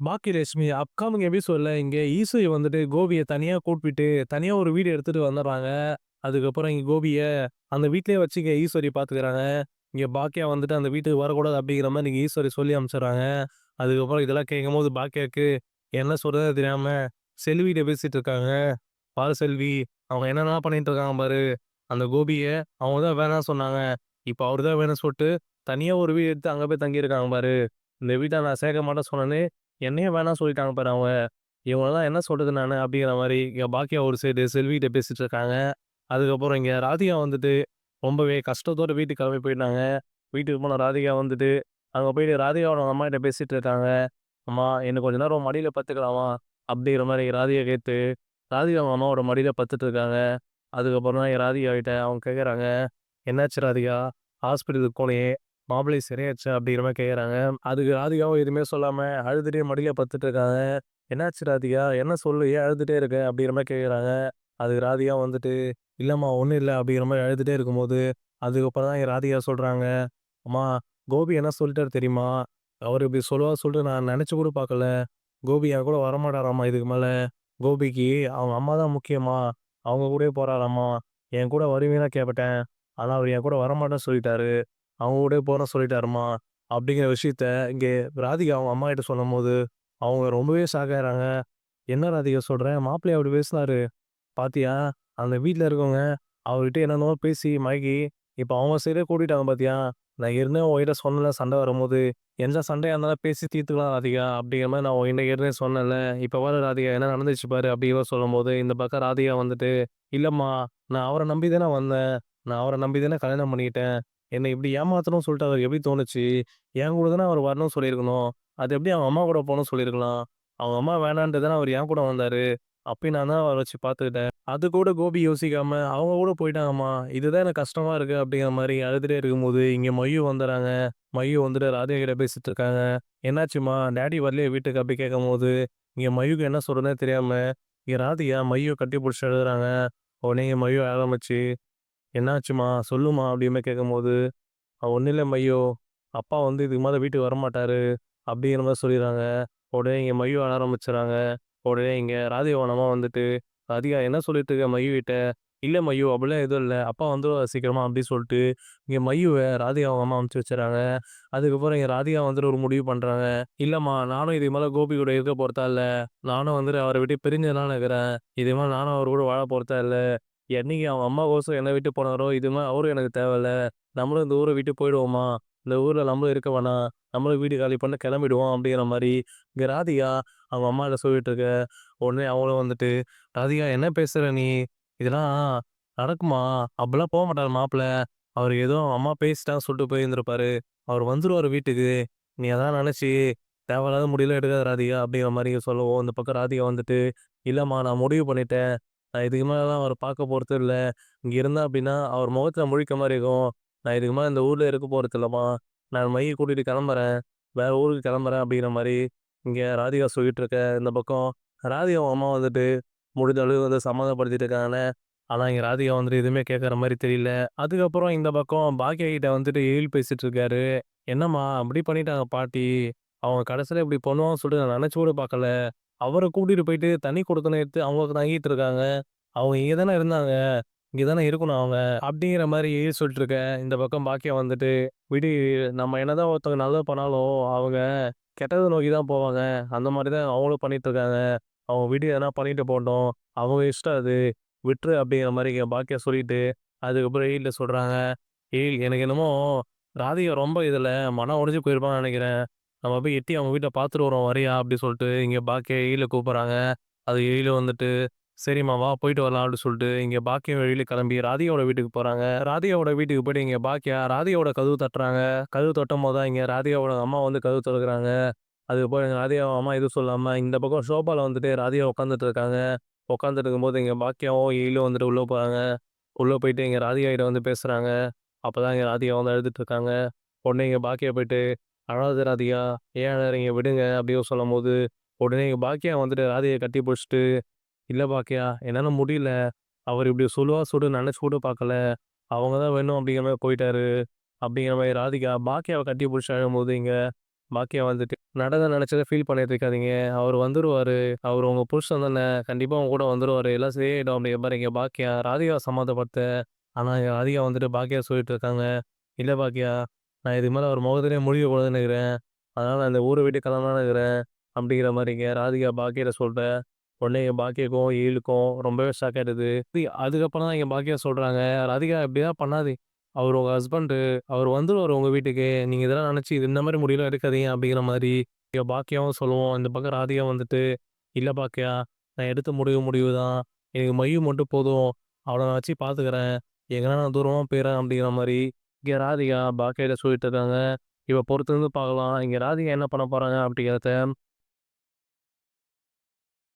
Baakiyalakshmi upcoming எபிசோட்ல இங்க ஈஸ்வரி வந்துட்டு கோபிய தனியா கூப்பிட்டு, தனியா ஒரு வீடு எடுத்துட்டு வந்துர்றாங்க. அதுக்கப்புறம் இங்க கோபிய அந்த வீட்லயே வச்சு இங்க ஈஸ்வரி பாத்துக்கிறாங்க. இங்க பாக்கியா வந்துட்டு அந்த வீட்டுக்கு வரக்கூடாது அப்படிங்கிற மாரி இங்க ஈஸ்வரி சொல்லி அனுப்பிச்சுடுறாங்க. அதுக்கப்புறம் இதெல்லாம் கேட்கும்போது பாக்கியாக்கு என்ன சொல்றதுன்னு தெரியாம செல்விகிட்ட பேசிட்டு இருக்காங்க. பாரு செல்வி, அவங்க என்னென்னலாம் பண்ணிட்டு இருக்காங்க பாரு. அந்த கோபிய அவங்க தான் வேணான்னு சொன்னாங்க. இப்ப அவரு தான் வேணும்னு சொல்லிட்டு தனியா ஒரு வீடு எடுத்து அங்க போய் தங்கியிருக்காங்க பாரு. இந்த வீட்ட நான் சேர்க்க மாட்டேன்னு சொன்னோனே என்னையே வேணாம்னு சொல்லிட்டாங்க பாரு அவங்க. இவங்களலாம் என்ன சொல்றது நானு? அப்படிங்கிற மாரி இங்க பாக்கியா ஒரு சைடு செல்விகிட்ட பேசிட்டு இருக்காங்க. அதுக்கப்புறம் இங்க ராதிகா வந்துட்டு ரொம்பவே கஷ்டத்தோட வீட்டுக்கு கிளம்பி போயிட்டாங்க. வீட்டுக்கு போன ராதிகா வந்துட்டு, அங்க போயிட்டு ராதிகாவோட அம்மாகிட்ட பேசிட்டு இருக்காங்க. "அம்மா என்ன கொஞ்ச நேரம் உன் மடியில படுத்துக்கலாமா?" அப்படிங்கிற மாரி ராதிகா கேட்டு, ராதிகா அவங்க அம்மாவோட மடியில படுத்துட்டு இருக்காங்க. அதுக்கப்புறம் தான் ராதிகா கிட்ட அவங்க கேட்குறாங்க, "என்னாச்சு ராதிகா? ஹாஸ்பிட்டலுக்கு போனியே, மாப்பிள்ளை சரியாச்சா?" அப்படிங்கிற மாரி கேட்குறாங்க. அதுக்கு ராதிகாவும் எதுவுமே சொல்லாம அழுதுட்டே மடியில படுத்துட்டு இருக்காங்க. "என்னாச்சு ராதிகா? என்ன சொல்லு? ஏன் அழுதுட்டே இருக்க?" அப்படிங்கிற மாரி கேட்குறாங்க. அதுக்கு ராதிகா வந்துட்டு, "இல்லம்மா ஒண்ணும் இல்ல." அப்படிங்கிற மாரி அழுதுட்டே இருக்கும்போது, அதுக்கப்புறம் தான் ராதிகா சொல்றாங்க, "அம்மா கோபி என்ன சொல்லிட்டாரு தெரியுமா? அவரு இப்படி சொல்லுவாருன்னு சொல்லிட்டு நான் நெனச்சு கூட பார்க்கல. கோபி என் கூட வரமாட்டாராம்மா இதுக்கு மேல. கோபிக்கு அவங்க அம்மா தான் முக்கியமா. அவங்க கூடயே போறாராம்மா. என் கூட வருவீன்னா கேப்பட்டேன். ஆனா அவரு என் கூட வரமாட்டேன்னு சொல்லிட்டாரு. அவங்க கூடயே போறேன்னு சொல்லிட்டாரும்மா." அப்படிங்கிற விஷயத்த இங்க ராதிகா அவங்க அம்மாகிட்ட சொல்லும்போது, அவங்க ரொம்பவே ஷாக் ஆயிடுறாங்க. "என்ன ராதிகா சொல்ற? மாப்பிள்ளையா அப்படி பேசினாரு. பாத்தியா? அந்த வீட்ல இருக்கவங்க அவர்கிட்ட என்னென்னமோ பேசி மயக்கி, இப்ப அவங்க சைடே கூட்டிட்டாங்க பாத்தியா? நான் ஏற்கனவே உன்கிட்ட சொன்னேன்ல சண்டை வரும்போது, எந்த சண்டையா இருந்தாலும் பேசி தீர்த்துக்கலாம் ராதிகா. அப்படிங்கிற மாரி நான் உன்கிட்ட ஏற்கனவே சொன்னேன்ல. இப்ப பாரு ராதிகா என்ன நடந்துச்சு பாரு." அப்படிங்கிற மாரி சொல்லும்போது, இந்த பக்கம் ராதிகா வந்துட்டு, "இல்லம்மா, நான் அவர நம்பி தானே வந்தேன். நான் அவர நம்பி தானே கல்யாணம் பண்ணிக்கிட்டேன். என்ன இப்படி ஏமாத்தணும்னு சொல்லிட்டு அவருக்கு எப்படி தோணுச்சு? என் கூட தானே அவரு வரணும்னு சொல்லியிருக்கணும். அது எப்படி அவங்க அம்மா கூட போணும்னு சொல்லியிருக்கலாம். அவங்க அம்மா வேணான்ட்டு தானே அவரு என் கூட வந்தாரு. அப்பயும் நான் தான் அவர வச்சு பாத்துக்கிட்டேன்." அது கூட கோபி யோசிக்காம, அவங்க கூட போயிட்டாங்கம்மா. இதுதான் எனக்கு கஷ்டமா இருக்கு அப்படிங்கிற மாரி அழுதுட்டே இருக்கும்போது, இங்க மயு வந்துர்றாங்க. மயு வந்துட்டு ராதிகா கிட்ட பேசிட்டு இருக்காங்க. "என்னாச்சும்மா? டாடி வரலையா வீட்டுக்கு?" அப்படி கேட்கும்போது, இங்க மயுக்கு என்ன சொல்றதுன்னே தெரியாம, இங்க ராதிகா மயுவ கட்டி புடிச்சு அழுகுறாங்க. உடனே இங்க மயு ஆரம்பிச்சு, "என்னாச்சும்மா? சொல்லும்மா." அப்படின்னு மாரி கேட்கும்போது, ஒண்ணும் இல்ல மயு. அப்பா வந்து இதுக்கு மேல வீட்டுக்கு வரமாட்டாரு." அப்படிங்கிற மாரி சொல்லிர்றாங்க. உடனே இங்க மயு அழ ஆரம்பிச்சுர்றாங்க. உடனே இங்க ராதிகாவோட அம்மா வந்துட்டு, "ராதிகா என்ன சொல்லிட்டு இருக்க மயு கிட்ட?" "இல்ல மயு அப்படிலாம் எதுவும் இல்ல. அப்பா வந்துருவாரு சீக்கிரமா." அப்படி சொல்லிட்டு, இங்க மயுவ ராதிகா அவங்க அம்மா அனுப்பிச்சு வச்சுர்றாங்க. அதுக்கப்புறம் இங்க ராதிகா வந்துட்டு ஒரு முடிவு பண்றாங்க. "இல்லம்மா நானும் இதுக்கு மேல கோபி கூட இருக்க போறதா இல்ல. நானும் வந்துட்டு அவர விட்டு பிரிஞ்சுதானே இருக்கிறேன். இதுக்கு மேல நானும் அவரு கூட வாழ போறதா இல்ல. என்னைக்கு அவங்க அம்மாக்கோசரம் என்ன விட்டு போனாரோ, இது மாரி அவரும் எனக்கு தேவையில்ல. நம்மளும் இந்த ஊர விட்டு போயிடுவோம்மா. இந்த ஊர்ல நம்மளும் இருக்க வேணாம். நம்மளும் வீடு காலி பண்ணி கிளம்பிடுவோம்." அப்படிங்கிற மாரி இங்க ராதிகா அவங்க அம்மாட்ட சொல்லிட்டு இருக்க. உடனே அவங்களும் வந்துட்டு, "ராதிகா என்ன பேசுற நீ? இதெல்லாம் நடக்குமா? அப்படிலாம் போமாட்டாரு மாப்பிள. அவரு ஏதோ அவங்க அம்மா பேசிட்டாங்கன்னு சொல்லிட்டு போயிருந்திருப்பாரு. அவரு வந்துருவாரு வீட்டுக்கு. நீ அதெல்லாம் நெனச்சு தேவையில்லாத முடிவுலாம் எடுக்காத ராதிகா." அப்படிங்கிற மாரி சொல்லவும், இந்த பக்கம் ராதிகா வந்துட்டு, "இல்லம்மா நான் முடிவு பண்ணிட்டேன். நான் இதுக்கு மேலலாம் அவர பார்க்க போறது இல்ல. இங்க இருந்தேன் அப்படின்னா, அவர் முகத்துல முழிக்க மாரி இருக்கும். நான் இதுக்கு மேல இந்த ஊர்ல இருக்க போறது இல்லம்மா. நான் மைய கூட்டிட்டு கிளம்புறேன். வேற ஊருக்கு கிளம்புறேன்." அப்படிங்கிற மாரி இங்க ராதிகா சொல்லிட்டு இருக்க. இந்த பக்கம் ராதிகா அவங்க அம்மா வந்துட்டு முடிஞ்ச அளவு வந்து சமாதானப்படுத்திட்டு இருக்காங்க. ஆனா, இங்க ராதிகா வந்துட்டு எதுவுமே கேட்கற மாரி தெரியல. அதுக்கப்புறம் இந்த பக்கம் பாக்கியா கிட்ட வந்துட்டு எழில் பேசிட்டு இருக்காரு. "என்னம்மா அப்படி பண்ணிட்டாங்க பாட்டி. அவங்க கடைசியில இப்படி பண்ணுவாங்கன்னு சொல்லிட்டு நான் நெனச்சு கூட பார்க்கல. அவர கூட்டிட்டு போயிட்டு தனி குடித்தனம் எடுத்து அவங்க தங்கிட்டு இருக்காங்க. அவங்க இங்க தானே இருந்தாங்க. இங்க தானே இருக்கணும் அவங்க." அப்படிங்கிற மாரி எழில் சொல்லிட்டு இருக்க. இந்த பக்கம் பாக்கியா வந்துட்டு, "விடு, நம்ம என்னதான் ஒருத்தவங்க நல்லது பண்ணாலும் அவங்க கெட்டத நோக்கி தான் போவாங்க. அந்த மாரி தான் அவங்களும் பண்ணிட்டு இருக்காங்க. அவங்க விடு எதனா பண்ணிட்டு போட்டும். அவங்க இஷ்டம் அது. விட்டுரு." அப்படிங்கிற மாரி இங்க பாக்கியா சொல்லிட்டு, அதுக்கப்புறம் எழில்ட்ட சொல்றாங்க. "எழில் எனக்கு என்னமோ ராதிகா ரொம்ப இதுல மனம் உடைஞ்சு போயிருப்பாங்கன்னு நெனைக்கிறேன். நம்ம போய் எட்டி அவங்க வீட்ட பார்த்துட்டு வருவோம் வரியா?" அப்படி சொல்லிட்டு இங்க பாக்கியா எழில கூப்பிடுறாங்க. அது எழிலும் வந்துட்டு, "சரிம்மா வா போயிட்டு வரலாம்." அப்படி சொல்லிட்டு இங்க பாக்கியாவும் எழிலும் கிளம்பி ராதிகாவோட வீட்டுக்கு போறாங்க. ராதிகாவோட வீட்டுக்கு போயிட்டு இங்க பாக்கியா ராதிகாவோட கதவு தட்டுறாங்க. கதவு தட்டும்போது தான் இங்க ராதிகாவோட அம்மா வந்து கதவு தொறக்குறாங்க. அதுக்கப்புறம் எங்க ராதிகா அம்மா எதுவும் சொல்லாம, இந்த பக்கம் சோபால வந்துட்டு ராதிகா உட்காந்துட்டு இருக்காங்க. உட்காந்துட்டு இருக்கும்போது இங்க பாக்கியாவும், எழிலும் வந்துட்டு உள்ள போறாங்க. உள்ள போயிட்டு இங்க ராதிகா கிட்ட வந்து பேசுறாங்க. அப்பதான் இங்க ராதிகா வந்து அழுதுட்டு இருக்காங்க. உடனே இங்க பாக்கியா போயிட்டு, "அழாத ராதிகா, ஏன் அழறீங்க? விடுங்க." அப்படின்னு சொல்லும்போது, உடனே இங்க பாக்கியா வந்துட்டு ராதிகா கட்டி புடிச்சுட்டு, "இல்ல பாக்கியா, என்னால முடியல. அவரு இப்படி சொல்லுவாரு சொல்லிட்டு நெனச்சு கூட பார்க்கல. அவங்க தான் வேணும் அப்படிங்கிற மாரி போயிட்டாரு." அப்படிங்கிற மாரி ராதிகா பாக்கியாவ கட்டி புடிச்சு அழும்போது இங்க பாக்கியா வந்துட்டு, நடந்தத நெனச்சத ஃபீல் பண்ணிட்டு இருக்காதீங்க. அவரு வந்துருவாரு. அவரு உங்க புருஷன் தானே. கண்டிப்பா உங்க கூட வந்துருவாரு. எல்லாம் சரியாயிடும் அப்படிங்கிற மாரி இங்க பாக்கியா ராதிகாவ சமாதானப்படுத்த, ஆனா இங்க ராதிகா வந்துட்டு பாக்கியா சொல்லிட்டு இருக்காங்க. இல்ல பாக்கியா, நான் இதுக்கு மேல அவர் முகத்திலேயே முழிக்க கூடாதுன்னு இருக்கிறேன். அதனால நான் இந்த ஊர விட்டு கிளம்பலான்னு இருக்கிறேன். அப்படிங்கிற மாரிங்க ராதிகா பாக்கியாட்ட சொல்ல, உடனே எங்க பாக்கியாக்கும், இவளுக்கும் ரொம்பவே ஷாக் ஆயிடுது. அதுக்கப்புறம் தான் எங்க பாக்கியா சொல்றாங்க, ராதிகா இப்படிலாம் பண்ணாதீங்க. அவரு உங்க ஹஸ்பண்டு. அவரு வந்துருவாரு உங்க வீட்டுக்கு. நீங்க இதெல்லாம் நெனச்சு இந்த மாரி முடிவுலாம் எடுக்காதீங்க அப்படிங்கிற மாரி எங்க பாக்கியாவும் சொல்லுவோம். இந்த பக்கம் ராதிகா வந்துட்டு, இல்ல பாக்கியா, நான் எடுத்த முடிவு தான். எனக்கு மயு மட்டும் போதும். அவள நான் வச்சு பாத்துக்கிறேன். எங்கன்னா நான் தூரமா போயிர்றேன் அப்படிங்கிற மாரி, இங்க ராதிகா பாக்கியாட்ட சொல்லிட்டு இருக்காங்க. இப்ப பொறுத்திருந்து பார்க்கலாம். இங்க ராதிகா என்ன பண்ண போறாங்க அப்படிங்கிறத.